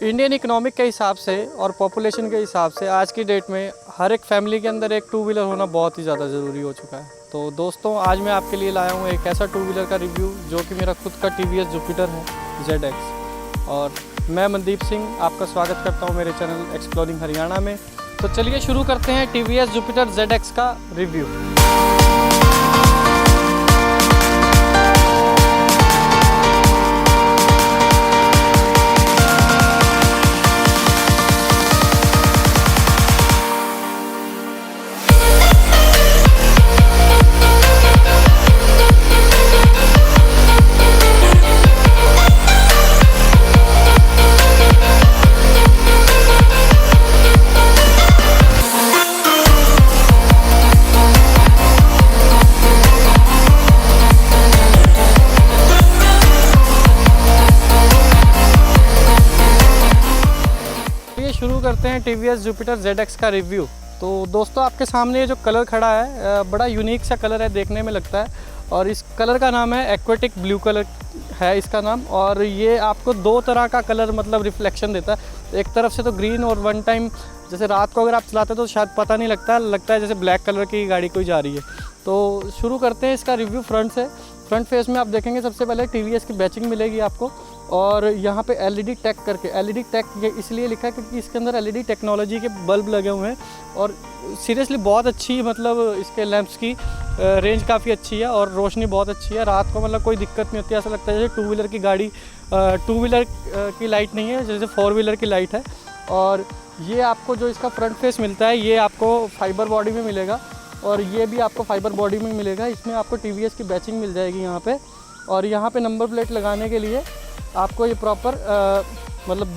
Indian economic के हिसाब से और पॉपुलेशन के हिसाब से आज की डेट में हर एक फैमिली के अंदर एक टू व्हीलर होना बहुत ही ज़्यादा ज़रूरी हो चुका है। तो दोस्तों आज मैं आपके लिए लाया हूँ एक ऐसा टू व्हीलर का रिव्यू जो कि मेरा खुद का TVS जुपिटर है ZX। और मैं मनदीप सिंह आपका स्वागत करता हूँ मेरे चैनल एक्सप्लोरिंग हरियाणा में। तो चलिए शुरू करते हैं TVS जुपिटर ZX का रिव्यू। शुरू करते हैं TVS जुपिटर ZX का रिव्यू। तो दोस्तों आपके सामने ये जो कलर खड़ा है बड़ा यूनिक सा कलर है देखने में लगता है, और इस कलर का नाम है एक्वेटिक ब्लू कलर है इसका नाम। और ये आपको दो तरह का कलर मतलब रिफ्लेक्शन देता है, एक तरफ से तो ग्रीन, और वन टाइम जैसे रात को अगर आप चलाते हैं तो शायद पता नहीं लगता है जैसे ब्लैक कलर की गाड़ी कोई जा रही है। तो शुरू करते हैं इसका रिव्यू फ्रंट से। फ्रंट फेस में आप देखेंगे सबसे पहले TVS की बैचिंग मिलेगी आपको, और यहाँ पे LED टेक करके, LED टेक ये इसलिए लिखा है क्योंकि इसके अंदर LED टेक्नोलॉजी के बल्ब लगे हुए हैं। और सीरियसली बहुत अच्छी मतलब इसके लैंप्स की रेंज काफ़ी अच्छी है और रोशनी बहुत अच्छी है। रात को मतलब कोई दिक्कत नहीं होती, ऐसा लगता है जैसे टू व्हीलर की गाड़ी टू व्हीलर की लाइट नहीं है, जैसे फोर व्हीलर की लाइट है। और ये आपको जो इसका फ्रंट फेस मिलता है ये आपको फाइबर बॉडी में मिलेगा, और ये भी आपको फाइबर बॉडी में मिलेगा। इसमें आपको TVS की बैचिंग मिल जाएगी यहाँ पे। और यहाँ पे नंबर प्लेट लगाने के लिए आपको ये प्रॉपर मतलब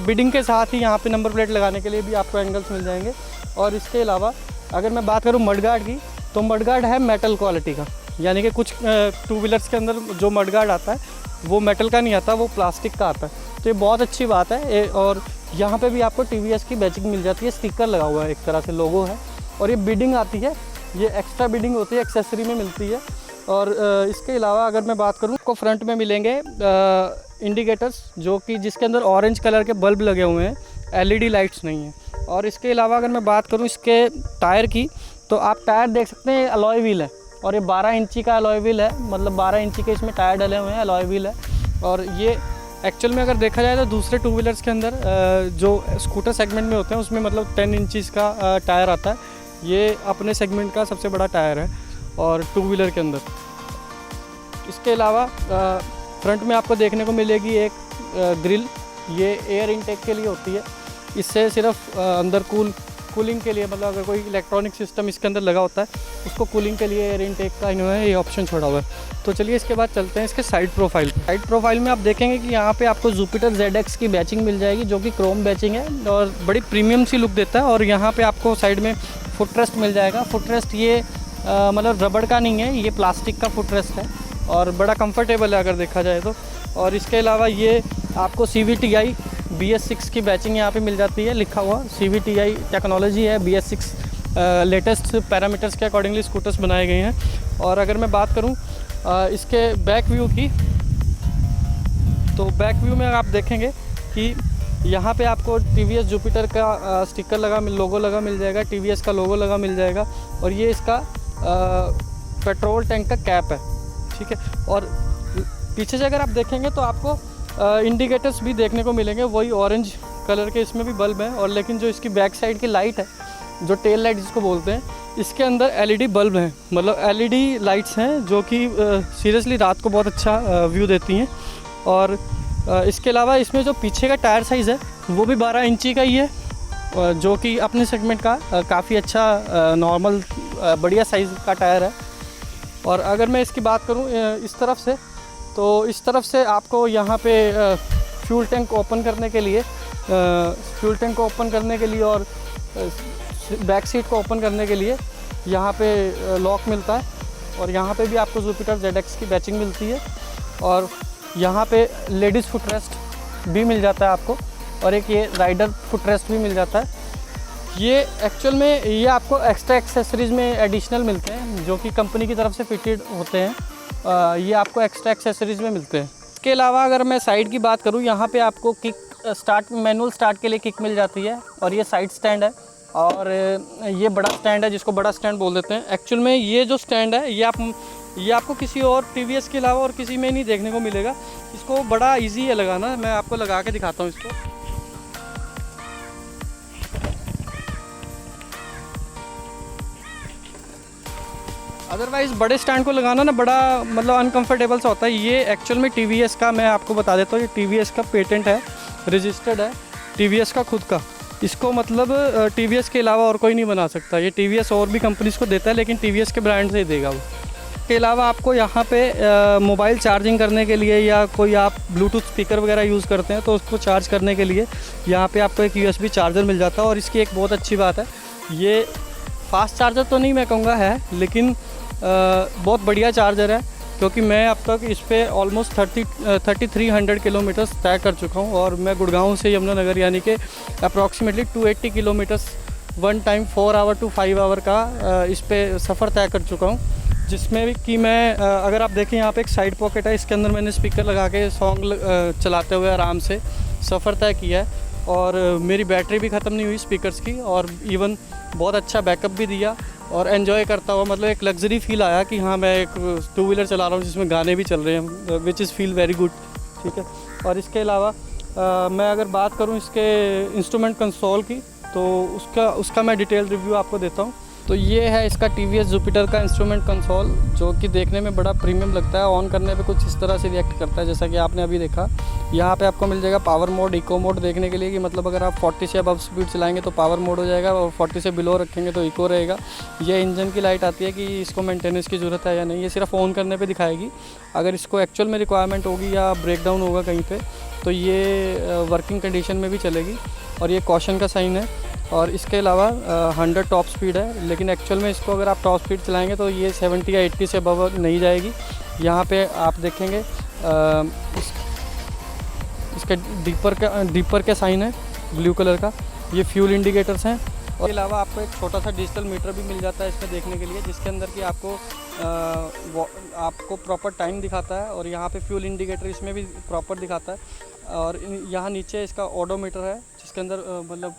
बिडिंग के साथ ही यहाँ पे नंबर प्लेट लगाने के लिए भी आपको एंगल्स मिल जाएंगे। और इसके अलावा अगर मैं बात करूँ मडगार्ड की, तो मडगार्ड है मेटल क्वालिटी का, यानी कि कुछ टू व्हीलर्स के अंदर जो मडगार्ड आता है वो मेटल का नहीं आता, वो प्लास्टिक का आता है। तो ये बहुत अच्छी बात है। और यहाँ पर भी आपको TVS की बैचिंग मिल जाती है, स्टिकर लगा हुआ है, एक तरह से लोगो है। और ये बिडिंग आती है, ये एक्स्ट्रा बिडिंग होती है, एक्सेसरी में मिलती है। और इसके अलावा अगर मैं बात करूँ तो फ्रंट में मिलेंगे इंडिकेटर्स जो कि जिसके अंदर ऑरेंज कलर के बल्ब लगे हुए हैं, LED लाइट्स नहीं हैं। और इसके अलावा अगर मैं बात करूँ इसके टायर की, तो आप टायर देख सकते हैं अलॉय व्हील है, और ये 12 इंची का अलॉय व्हील है, मतलब 12 इंची के इसमें टायर डले हुए हैं, अलॉय व्हील है। और ये एक्चुअल में अगर देखा जाए तो दूसरे टू व्हीलर्स के अंदर जो स्कूटर सेगमेंट में होते हैं उसमें मतलब 10 इंचज़ का टायर आता है। ये अपने सेगमेंट का सबसे बड़ा टायर है और टू व्हीलर के अंदर। इसके अलावा फ्रंट में आपको देखने को मिलेगी एक ग्रिल, ये एयर इनटेक के लिए होती है। इससे सिर्फ अंदर कूलिंग के लिए, मतलब अगर कोई इलेक्ट्रॉनिक सिस्टम इसके अंदर लगा होता है उसको कूलिंग के लिए एयर इनटेक का इन्होंने ये ऑप्शन छोड़ा हुआ है। तो चलिए इसके बाद चलते हैं इसके साइड प्रोफाइल में आप देखेंगे कि यहाँ पे आपको जुपिटर ZX की बैचिंग मिल जाएगी जो कि क्रोम बैचिंग है और बड़ी प्रीमियम सी लुक देता है। और यहाँ पे आपको साइड में फुटरेस्ट मिल जाएगा। फुटरेस्ट ये मतलब रबड़ का नहीं है, ये प्लास्टिक का फुटरेस्ट है और बड़ा कंफर्टेबल है अगर देखा जाए तो। और इसके अलावा ये आपको CVTi BS6 की बैचिंग यहाँ पे मिल जाती है, लिखा हुआ CVTi टेक्नोलॉजी है। BS6 लेटेस्ट पैरामीटर्स के अकॉर्डिंगली स्कूटर्स बनाए गए हैं। और अगर मैं बात करूँ इसके बैक व्यू की, तो बैक व्यू में आप देखेंगे कि यहाँ पे आपको TVS जुपिटर का स्टिकर लोगो लगा मिल जाएगा, TVS का लोगो लगा मिल जाएगा। और ये इसका पेट्रोल टैंक का कैप है, ठीक है। और पीछे से अगर आप देखेंगे तो आपको इंडिकेटर्स भी देखने को मिलेंगे, वही ऑरेंज कलर के इसमें भी बल्ब हैं। और लेकिन जो इसकी बैक साइड की लाइट है, जो टेल लाइट जिसको बोलते हैं, इसके अंदर LED बल्ब हैं, मतलब LED लाइट्स हैं जो कि सीरियसली रात को बहुत अच्छा व्यू देती हैं। और इसके अलावा इसमें जो पीछे का टायर साइज़ है वो भी 12 इंची का ही है, जो कि अपने सेगमेंट का काफ़ी अच्छा नॉर्मल बढ़िया साइज़ का टायर है। और अगर मैं इसकी बात करूं इस तरफ से, तो इस तरफ से आपको यहाँ पे फ्यूल टैंक ओपन करने के लिए और बैक सीट को ओपन करने के लिए यहाँ पे लॉक मिलता है। और यहाँ पे भी आपको जुपिटर ZX की बैचिंग मिलती है। और यहाँ पे लेडीज़ फुटरेस्ट भी मिल जाता है आपको, और एक ये राइडर फुटरेस्ट भी मिल जाता है। ये एक्चुअल में ये आपको एक्स्ट्रा एक्सेसरीज़ में एडिशनल मिलते हैं जो कि कंपनी की तरफ से फिटेड होते हैं। ये आपको एक्स्ट्रा एक्सेसरीज़ में मिलते हैं। इसके अलावा अगर मैं साइड की बात करूँ, यहाँ पे आपको किक स्टार्ट मैनुअल स्टार्ट के लिए किक मिल जाती है, और ये साइड स्टैंड है, और ये बड़ा स्टैंड है जिसको बड़ा स्टैंड बोल देते हैं। एक्चुअल में ये जो स्टैंड है ये आपको किसी और टीवीएस के अलावा और किसी में नहीं देखने को मिलेगा। इसको बड़ा इजी है लगाना, मैं आपको लगा के दिखाता हूँ इसको। अदरवाइज़ बड़े स्टैंड को लगाना ना बड़ा मतलब अनकंफर्टेबल सा होता है। ये एक्चुअल में टीवीएस का, मैं आपको बता देता हूँ, ये टीवीएस का पेटेंट है, रजिस्टर्ड है टीवीएस का खुद का। इसको मतलब टीवीएस के अलावा और कोई नहीं बना सकता। ये टीवीएस और भी कंपनीज़ को देता है, लेकिन टीवीएस के ब्रांड से ही देगा वो। इसके अलावा आपको यहाँ पे मोबाइल चार्जिंग करने के लिए, या कोई आप ब्लूटूथ स्पीकर वगैरह यूज़ करते हैं तो उसको चार्ज करने के लिए यहाँ पे आपको एक यूएसबी चार्जर मिल जाता है। और इसकी एक बहुत अच्छी बात है, ये फास्ट चार्जर तो नहीं मैं कहूँगा है, लेकिन बहुत बढ़िया चार्जर है, क्योंकि मैं अब तक इस पर ऑलमोस्ट 3300 किलोमीटर्स तय कर चुका हूँ। और मैं गुड़गांव से यमुनानगर यानी कि approximately 280 kilometres one time 4 hour to 5 hour का इस पर सफ़र तय कर चुका हूँ। जिसमें भी कि मैं अगर आप देखें यहाँ पे एक साइड पॉकेट है, इसके अंदर मैंने स्पीकर लगा के सॉन्ग चलाते हुए आराम से सफ़र तय किया है। और मेरी बैटरी भी ख़त्म नहीं हुई स्पीकर्स की, और इवन बहुत अच्छा बैकअप भी दिया, और एन्जॉय करता हुआ मतलब एक लग्जरी फील आया कि हाँ मैं एक टू व्हीलर चला रहा हूँ जिसमें गाने भी चल रहे हैं, which is feel very good. ठीक है। और इसके अलावा मैं अगर बात करूँ इसके इंस्ट्रूमेंट कंसोल की, तो उसका मैं डिटेल रिव्यू आपको देता हूँ। तो ये है इसका टीवीएस जुपिटर का इंस्ट्रूमेंट कंसोल, जो कि देखने में बड़ा प्रीमियम लगता है। ऑन करने पे कुछ इस तरह से रिएक्ट करता है जैसा कि आपने अभी देखा। यहाँ पे आपको मिल जाएगा पावर मोड, इको मोड देखने के लिए, कि मतलब अगर आप 40 से अबव स्पीड चलाएंगे तो पावर मोड हो जाएगा, और 40 से बिलो रखेंगे तो इको रहेगा। ये इंजन की लाइट आती है कि इसको मेंटेनेंस की ज़रूरत है या नहीं, ये सिर्फ ऑन करने पर दिखाएगी। अगर इसको एक्चुअल में रिक्वायरमेंट होगी या ब्रेक डाउन होगा कहीं पर, तो ये वर्किंग कंडीशन में भी चलेगी। और ये कॉशन का साइन है। और इसके अलावा 100 टॉप स्पीड है, लेकिन एक्चुअल में इसको अगर आप टॉप स्पीड चलाएंगे तो ये 70 या 80 से अबव नहीं जाएगी। यहाँ पे आप देखेंगे इसके डीपर के साइन है ब्लू कलर का, ये फ्यूल इंडिकेटर्स हैं। और इसके अलावा आपको एक छोटा सा डिजिटल मीटर भी मिल जाता है इसमें देखने के लिए, जिसके अंदर कि आपको प्रॉपर टाइम दिखाता है। और यहाँ पे फ्यूल इंडिकेटर इसमें भी प्रॉपर दिखाता है। और यहाँ नीचे इसका ओडोमीटर है, जिसके अंदर मतलब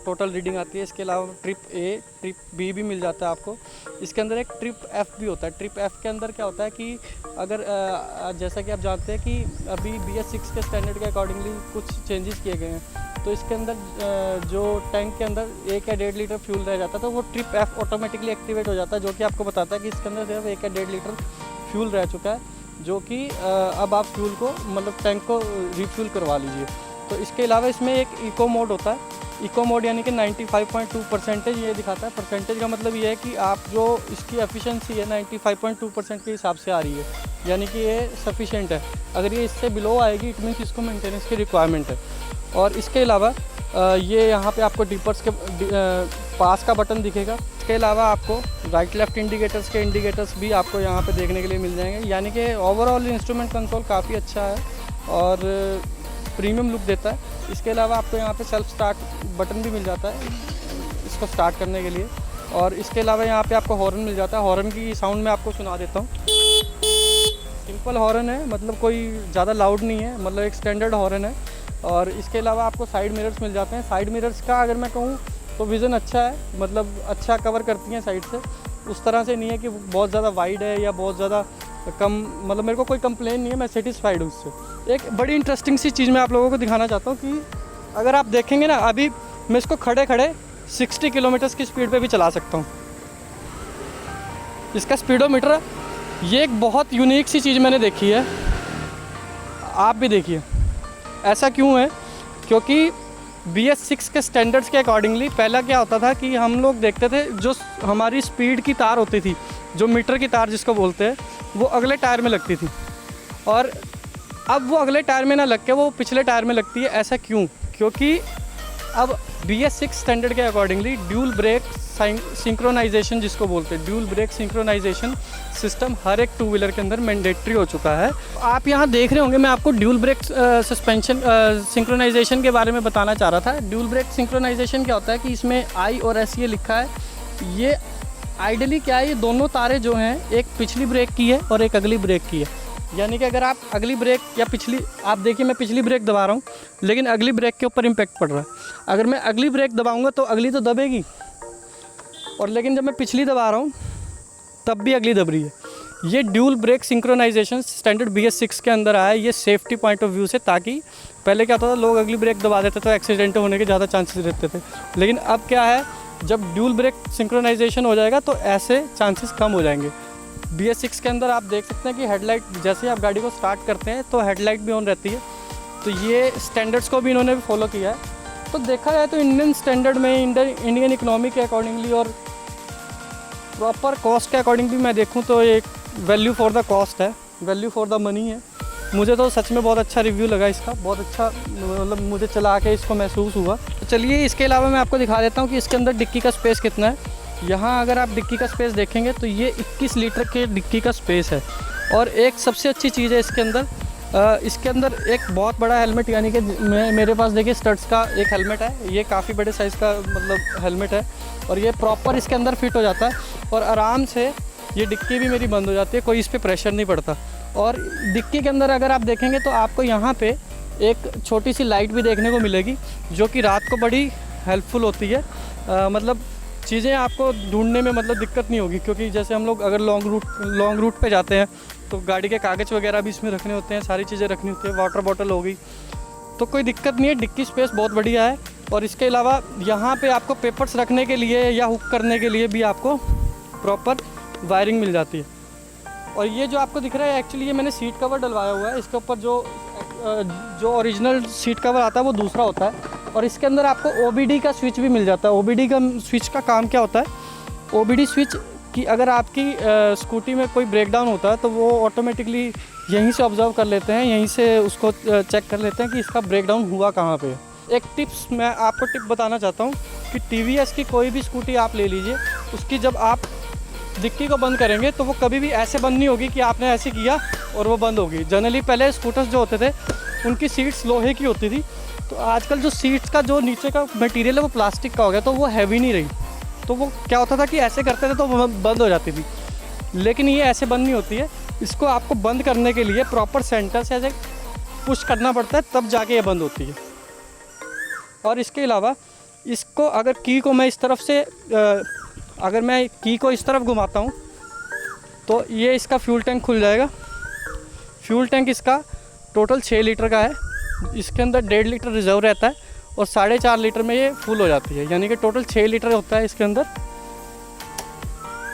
टोटल रीडिंग आती है। इसके अलावा ट्रिप ए, ट्रिप बी भी मिल जाता है आपको। इसके अंदर एक ट्रिप एफ़ भी होता है। ट्रिप एफ़ के अंदर क्या होता है कि अगर जैसा कि आप जानते हैं कि अभी BS6 के स्टैंडर्ड के अकॉर्डिंगली कुछ चेंजेस किए गए हैं, तो इसके अंदर जो टैंक के अंदर 1 या 1.5 लीटर फ्यूल रह जाता है, तो वो ट्रिप एफ़ ऑटोमेटिकली एक्टिवेट हो जाता है, जो कि आपको बताता है कि इसके अंदर सिर्फ 1 या 1.5 लीटर फ्यूल रह चुका है, जो कि अब आप फ्यूल को मतलब टैंक को रिफ्यूल करवा लीजिए। तो इसके अलावा इसमें एक इको मोड होता है। इको मोड यानी कि 95.2% ये दिखाता है। परसेंटेज का मतलब ये है कि आप जो इसकी एफिशिएंसी है 95.2% के हिसाब से आ रही है, यानी कि ये सफिशेंट है। अगर ये इससे बिलो आएगी, इट मीन्स इसको मेंटेनेंस की रिक्वायरमेंट है। और इसके अलावा ये यहाँ पे आपको डीपर्स के पास का बटन दिखेगा। इसके अलावा आपको राइट लेफ़्ट इंडिकेटर्स भी आपको यहाँ पे देखने के लिए मिल जाएंगे। यानी कि ओवरऑल इंस्ट्रूमेंट कंसोल काफ़ी अच्छा है और प्रीमियम लुक देता है। इसके अलावा आपको यहाँ पे सेल्फ स्टार्ट बटन भी मिल जाता है इसको स्टार्ट करने के लिए। और इसके अलावा यहाँ पे आपको हॉर्न मिल जाता है। हॉर्न की साउंड मैं आपको सुना देता हूँ। सिंपल हॉर्न है, मतलब कोई ज़्यादा लाउड नहीं है, मतलब एक स्टैंडर्ड हॉर्न है। और इसके अलावा आपको साइड मिरर्स मिल जाते हैं। साइड मिरर्स का अगर मैं कहूँ तो विज़न अच्छा है, मतलब अच्छा कवर करती हैं साइड से। उस तरह से नहीं है कि बहुत ज़्यादा वाइड है या बहुत ज़्यादा कम, मतलब मेरे को कोई कंप्लेन नहीं है, मैं सेटिस्फाइड हूँ उससे। एक बड़ी इंटरेस्टिंग सी चीज़ मैं आप लोगों को दिखाना चाहता हूँ कि अगर आप देखेंगे ना, अभी मैं इसको खड़े खड़े 60 किलोमीटर की स्पीड पे भी चला सकता हूँ। इसका स्पीडोमीटर, ये एक बहुत यूनिक सी चीज़ मैंने देखी है, आप भी देखिए। ऐसा क्यों है? क्योंकि BS6 के स्टैंडर्ड्स के अकॉर्डिंगली पहला क्या होता था कि हम लोग देखते थे जो हमारी स्पीड की तार होती थी, जो मीटर की तार जिसको बोलते हैं, वो अगले टायर में लगती थी। और अब वो अगले टायर में ना लग के वो पिछले टायर में लगती है। ऐसा क्यों? क्योंकि अब BS6 स्टैंडर्ड के अकॉर्डिंगली ड्यूल ब्रेक सिंक्रोनाइजेशन जिसको बोलते हैं, ड्यूल ब्रेक सिंक्रोनाइजेशन सिस्टम हर एक टू व्हीलर के अंदर मैंडेटरी हो चुका है। आप यहाँ देख रहे होंगे, मैं आपको ड्यूल ब्रेक सस्पेंशन सिंक्रोनाइजेशन के बारे में बताना चाह रहा था। ड्यूल ब्रेक सिंक्रोनाइजेशन क्या होता है कि इसमें I और S ये लिखा है। ये आइडियली क्या है, ये दोनों तारें जो हैं, एक पिछली ब्रेक की है और एक अगली ब्रेक की है। यानी कि अगर आप अगली ब्रेक या पिछली, आप देखिए मैं पिछली ब्रेक दबा रहा हूँ लेकिन अगली ब्रेक के ऊपर इम्पैक्ट पड़ रहा है। अगर मैं अगली ब्रेक दबाऊँगा तो अगली तो दबेगी, और लेकिन जब मैं पिछली दबा रहा हूँ तब भी अगली दब रही है। ये dual break synchronisation standard BS6 के अंदर आया है, ये सेफ्टी पॉइंट ऑफ व्यू से, ताकि पहले क्या होता था लोग अगली ब्रेक दबा देते तो एक्सीडेंट होने के ज़्यादा चांसेस रहते थे, लेकिन अब क्या है जब ड्यूल ब्रेक सिंक्रोनाइजेशन हो जाएगा तो ऐसे चांसेस कम हो जाएंगे। BS6 के अंदर आप देख सकते हैं कि हेडलाइट, जैसे ही आप गाड़ी को स्टार्ट करते हैं तो हेडलाइट भी ऑन रहती है, तो ये स्टैंडर्ड्स को भी इन्होंने भी फॉलो किया है। तो देखा जाए तो इंडियन स्टैंडर्ड में, इंडियन इकोनॉमी के अकॉर्डिंगली और प्रॉपर कॉस्ट के अकॉर्डिंग भी मैं देखूं तो एक वैल्यू फॉर द कॉस्ट है, वैल्यू फॉर द मनी है। मुझे तो सच में बहुत अच्छा रिव्यू लगा इसका, बहुत अच्छा, मतलब मुझे चला के इसको महसूस हुआ। तो चलिए इसके अलावा मैं आपको दिखा देता हूँ कि इसके अंदर डिक्की का स्पेस कितना है। यहाँ अगर आप डिक्की का स्पेस देखेंगे तो ये 21 लीटर के डिक्की का स्पेस है। और एक सबसे अच्छी चीज़ है इसके अंदर एक बहुत बड़ा हेलमेट, यानी कि मेरे पास देखिए स्टड्स का एक हेलमेट है, ये काफ़ी बड़े साइज़ का मतलब हेलमेट है, और ये प्रॉपर इसके अंदर फिट हो जाता है और आराम से ये डिक्की भी मेरी बंद हो जाती है, कोई इस पर प्रेशर नहीं पड़ता। और डिक्की के अंदर अगर आप देखेंगे तो आपको यहाँ पे एक छोटी सी लाइट भी देखने को मिलेगी, जो कि रात को बड़ी हेल्पफुल होती है। मतलब चीज़ें आपको ढूंढने में मतलब दिक्कत नहीं होगी, क्योंकि जैसे हम लोग अगर लॉन्ग रूट पे जाते हैं तो गाड़ी के कागज़ वगैरह भी इसमें रखने होते हैं, सारी चीज़ें रखनी होती है, वाटर बॉटल हो गई, तो कोई दिक्कत नहीं है। डिक्की स्पेस बहुत बढ़िया है। और इसके अलावा यहाँ पे आपको पेपर्स रखने के लिए या हुक करने के लिए भी आपको प्रॉपर वायरिंग मिल जाती है। और ये जो आपको दिख रहा है एक्चुअली ये मैंने सीट कवर डलवाया हुआ है, इसके ऊपर जो ओरिजिनल सीट कवर आता है वो दूसरा होता है। और इसके अंदर आपको OBD का स्विच भी मिल जाता है। OBD का स्विच का काम क्या होता है, OBD स्विच कि अगर आपकी स्कूटी में कोई ब्रेकडाउन होता है तो वो ऑटोमेटिकली यहीं से ऑब्जर्व कर लेते हैं, यहीं से उसको चेक कर लेते हैं कि इसका ब्रेकडाउन हुआ कहाँ पे। एक टिप्स मैं आपको टिप बताना चाहता हूँ कि TVS की कोई भी स्कूटी आप ले लीजिए, उसकी जब आप डिक्की को बंद करेंगे तो वो कभी भी ऐसे बंद नहीं होगी कि आपने ऐसे किया और वो बंद होगी। जनरली पहले स्कूटर्स जो होते थे उनकी सीट्स लोहे की होती थी, तो आजकल जो सीट्स का जो नीचे का मटेरियल है वो प्लास्टिक का हो गया, तो वो हैवी नहीं रही। तो वो क्या होता था कि ऐसे करते थे तो वो बंद हो जाती थी, लेकिन ये ऐसे बंद नहीं होती है। इसको आपको बंद करने के लिए प्रॉपर सेंटर से ऐसे पुश करना पड़ता है, तब जाके ये बंद होती है। और इसके अलावा इसको अगर की को मैं इस तरफ से अगर मैं की को इस तरफ घुमाता हूँ तो ये इसका फ्यूल टैंक खुल जाएगा। फ्यूल टैंक इसका टोटल 6 लीटर का है, इसके अंदर 1.5 लीटर रिजर्व रहता है और 4.5 लीटर में ये फुल हो जाती है, यानी कि टोटल 6 लीटर होता है इसके अंदर।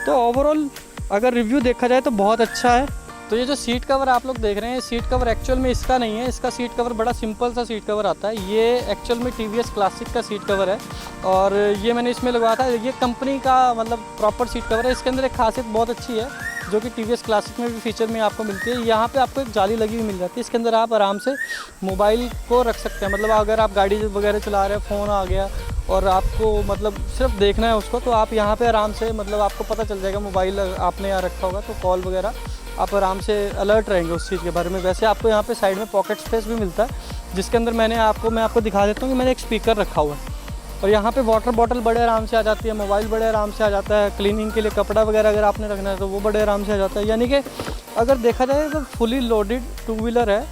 तो ओवरऑल अगर रिव्यू देखा जाए तो बहुत अच्छा है। तो ये जो सीट कवर आप लोग देख रहे हैं, सीट कवर एक्चुअल में इसका नहीं है, इसका सीट कवर बड़ा सिंपल सा सीट कवर आता है। ये एक्चुअल में TVS क्लासिक का सीट कवर है और ये मैंने इसमें लगवाया था। ये कंपनी का मतलब प्रॉपर सीट कवर है। इसके अंदर एक खासियत बहुत अच्छी है जो कि TVS क्लासिक में भी फीचर में आपको मिलती है। यहाँ पे आपको एक जाली लगी हुई मिल जाती है, इसके अंदर आप आराम से मोबाइल को रख सकते हैं। मतलब अगर आप गाड़ी वगैरह चला रहे हैं, फ़ोन आ गया और आपको मतलब सिर्फ देखना है उसको, तो आप यहाँ पे आराम से मतलब आपको पता चल जाएगा मोबाइल आपने यहाँ रखा होगा, तो कॉल वगैरह आप आराम से अलर्ट रहेंगे उस चीज़ के बारे में। वैसे आपको यहाँ पे साइड में पॉकेट स्पेस भी मिलता है, जिसके अंदर मैं आपको दिखा देता हूँ कि मैंने एक स्पीकर रखा हुआ है और यहाँ पे वाटर बॉटल बड़े आराम से आ जाती है, मोबाइल बड़े आराम से आ जाता है, क्लीनिंग के लिए कपड़ा वगैरह अगर आपने रखना है तो वो बड़े आराम से आ जाता है। यानी कि अगर देखा जाए तो फुली लोडेड 2 व्हीलर है,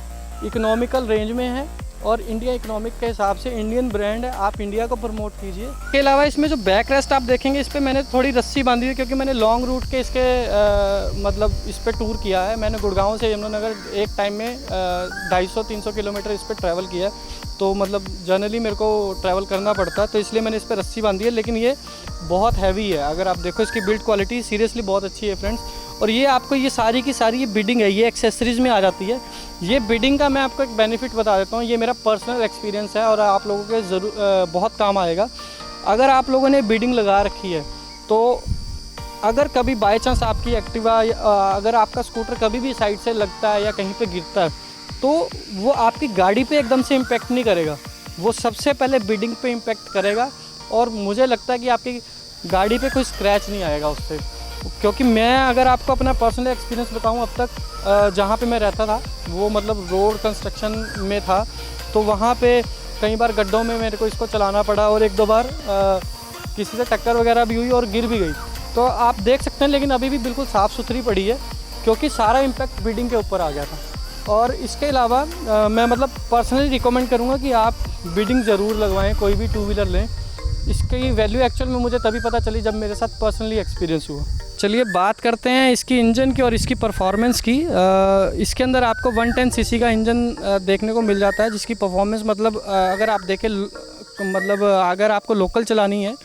इकोनॉमिकल रेंज में है और इंडिया इकोनॉमिक के हिसाब से इंडियन ब्रांड है, आप इंडिया को प्रमोट कीजिए। इसके अलावा इसमें जो बैक रेस्ट आप देखेंगे, इस पर मैंने थोड़ी रस्सी बांधी है क्योंकि मैंने लॉन्ग रूट के मतलब इस पर टूर किया है। मैंने गुड़गांव से यमुनानगर एक टाइम में 250-300 किलोमीटर इस पर ट्रैवल किया है, तो मतलब जनरली मेरे को ट्रैवल करना पड़ता है, तो इसलिए मैंने इस पर रस्सी बांधी है। लेकिन ये बहुत हैवी है, अगर आप देखो इसकी बिल्ड क्वालिटी सीरियसली बहुत अच्छी है फ्रेंड्स। और ये आपको ये सारी की सारी ये बिडिंग है, ये एक्सेसरीज़ में आ जाती है। ये बिडिंग का मैं आपको एक बेनिफिट बता देता हूँ, ये मेरा पर्सनल एक्सपीरियंस है और आप लोगों के ज़रूर बहुत काम आएगा। अगर आप लोगों ने बिडिंग लगा रखी है तो अगर कभी बाय चांस आपकी एक्टिवा अगर आपका स्कूटर कभी भी साइड से लगता है या कहीं पे गिरता है तो वो आपकी गाड़ी पे एकदम से इम्पेक्ट नहीं करेगा, वो सबसे पहले बिडिंग पे इम्पेक्ट करेगा। और मुझे लगता है कि आपकी गाड़ी पे कोई स्क्रैच नहीं आएगा उससे, क्योंकि मैं अगर आपको अपना पर्सनल एक्सपीरियंस बताऊं, अब तक जहाँ पे मैं रहता था वो मतलब रोड कंस्ट्रक्शन में था, तो वहाँ पे कई बार गड्ढों में मेरे को इसको चलाना पड़ा और 1-2 बार किसी से टक्कर वगैरह भी हुई और गिर भी गई। तो आप देख सकते हैं, लेकिन अभी भी बिल्कुल साफ़ सुथरी पड़ी है, क्योंकि सारा इम्पैक्ट बीडिंग के ऊपर आ गया था। और इसके अलावा मैं मतलब पर्सनली रिकमेंड करूँगा कि आप बीडिंग ज़रूर लगवाएं, कोई भी टू व्हीलर लें। इसकी वैल्यू एक्चुअल में मुझे तभी पता चली जब मेरे साथ पर्सनली एक्सपीरियंस हुआ। चलिए बात करते हैं इसकी इंजन की और इसकी परफॉर्मेंस की। इसके अंदर आपको 110 सीसी का इंजन देखने को मिल जाता है, जिसकी परफॉर्मेंस मतलब अगर आप देखें मतलब अगर आपको लोकल चलानी है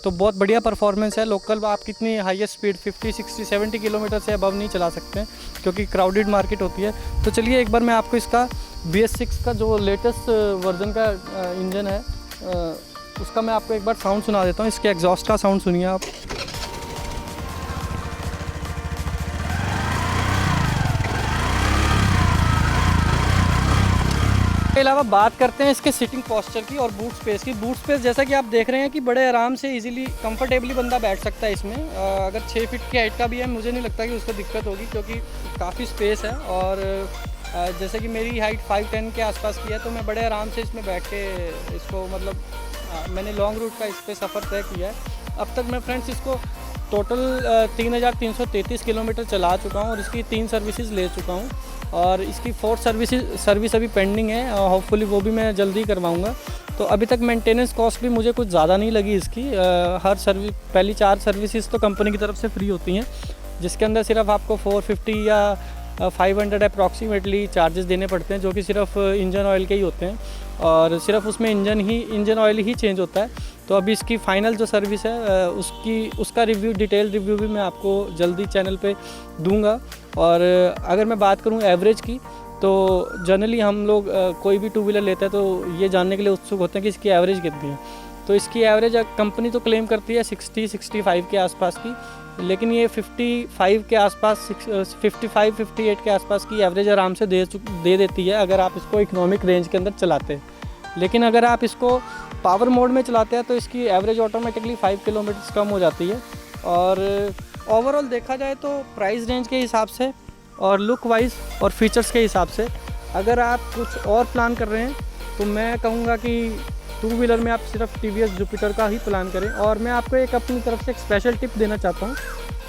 तो बहुत बढ़िया परफॉर्मेंस है। लोकल आप कितनी हाईएस्ट स्पीड 50, 60, 70 किलोमीटर से अबव नहीं चला सकते हैं, क्योंकि क्राउडेड मार्केट होती है। तो चलिए एक बार मैं आपको इसका BS6 का जो लेटेस्ट वर्जन का इंजन है उसका मैं आपको एक बार साउंड सुना देता हूँ। इसके एग्जॉस्ट का साउंड सुनिए आप। इसके अलावा बात करते हैं इसके सिटिंग पोस्चर की और बूट स्पेस की। बूट स्पेस जैसा कि आप देख रहे हैं कि बड़े आराम से इजीली कंफर्टेबली बंदा बैठ सकता है इसमें। अगर 6 फीट की हाइट का भी है, मुझे नहीं लगता कि उसको दिक्कत होगी, क्योंकि काफ़ी स्पेस है। और जैसे कि मेरी हाइट 5'10" के आसपास की है, तो मैं बड़े आराम से इसमें बैठ के इसको मतलब मैंने लॉन्ग रूट का इस पर सफ़र तय किया है। अब तक मैं फ्रेंड्स इसको टोटल 3333 किलोमीटर चला चुका हूँ और इसकी 3 सर्विसेज ले चुका हूँ। और इसकी 4th सर्विस अभी पेंडिंग है, होपफुली वो भी मैं जल्दी करवाऊँगा। तो अभी तक मेंटेनेंस कॉस्ट भी मुझे कुछ ज़्यादा नहीं लगी इसकी। हर सर्विस पहली 4 सर्विसेज तो कंपनी की तरफ से फ्री होती हैं, जिसके अंदर सिर्फ आपको 450 या 500 अप्रॉक्सीमेटली चार्जेस देने पड़ते हैं, जो कि सिर्फ इंजन ऑयल के ही होते हैं और सिर्फ उसमें इंजन ऑयल ही चेंज होता है। तो अभी इसकी फ़ाइनल जो सर्विस है उसका रिव्यू, डिटेल रिव्यू भी मैं आपको जल्दी चैनल पे दूंगा। और अगर मैं बात करूं एवरेज की, तो जनरली हम लोग कोई भी टू व्हीलर लेते हैं तो ये जानने के लिए उत्सुक होते हैं कि इसकी एवरेज कितनी है। तो इसकी एवरेज कंपनी तो क्लेम करती है 60-65 के आसपास की, लेकिन ये 55 के आसपास 55-58 के आसपास की एवरेज आराम से दे देती है अगर आप इसको इकोनॉमिक रेंज के अंदर चलाते हैं। लेकिन अगर आप इसको पावर मोड में चलाते हैं तो इसकी एवरेज ऑटोमेटिकली 5 किलोमीटर कम हो जाती है। और ओवरऑल देखा जाए तो प्राइस रेंज के हिसाब से और लुक वाइज और फीचर्स के हिसाब से अगर आप कुछ और प्लान कर रहे हैं तो मैं कहूँगा कि टू व्हीलर में आप सिर्फ TVS जुपिटर का ही प्लान करें। और मैं आपको एक अपनी तरफ से एक स्पेशल टिप देना चाहता हूँ।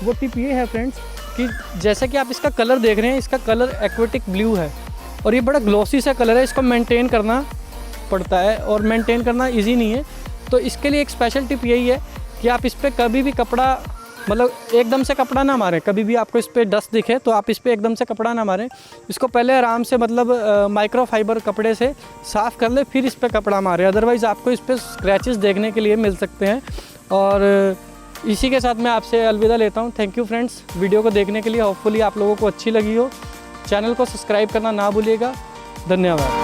वो टिप ये है फ्रेंड्स कि जैसे कि आप इसका कलर देख रहे हैं, इसका कलर एक्वेटिक ब्लू है और ये बड़ा ग्लॉसी सा कलर है। इसको मेंटेन करना पड़ता है और मेंटेन करना इजी नहीं है। तो इसके लिए एक स्पेशल टिप यही है कि आप इस पर कभी भी कपड़ा मतलब एकदम से कपड़ा ना मारें। कभी भी आपको इस पर डस्ट दिखे तो आप इस पर एकदम से कपड़ा ना मारें। इसको पहले आराम से मतलब माइक्रोफाइबर कपड़े से साफ़ कर ले, फिर इस पर कपड़ा मारें। अदरवाइज़ आपको इस पर स्क्रैचेस देखने के लिए मिल सकते हैं। और इसी के साथ मैं आपसे अलविदा लेता हूँ। थैंक यू फ्रेंड्स वीडियो को देखने के लिए। होपफुली आप लोगों को अच्छी लगी हो। चैनल को सब्सक्राइब करना ना भूलिएगा। धन्यवाद।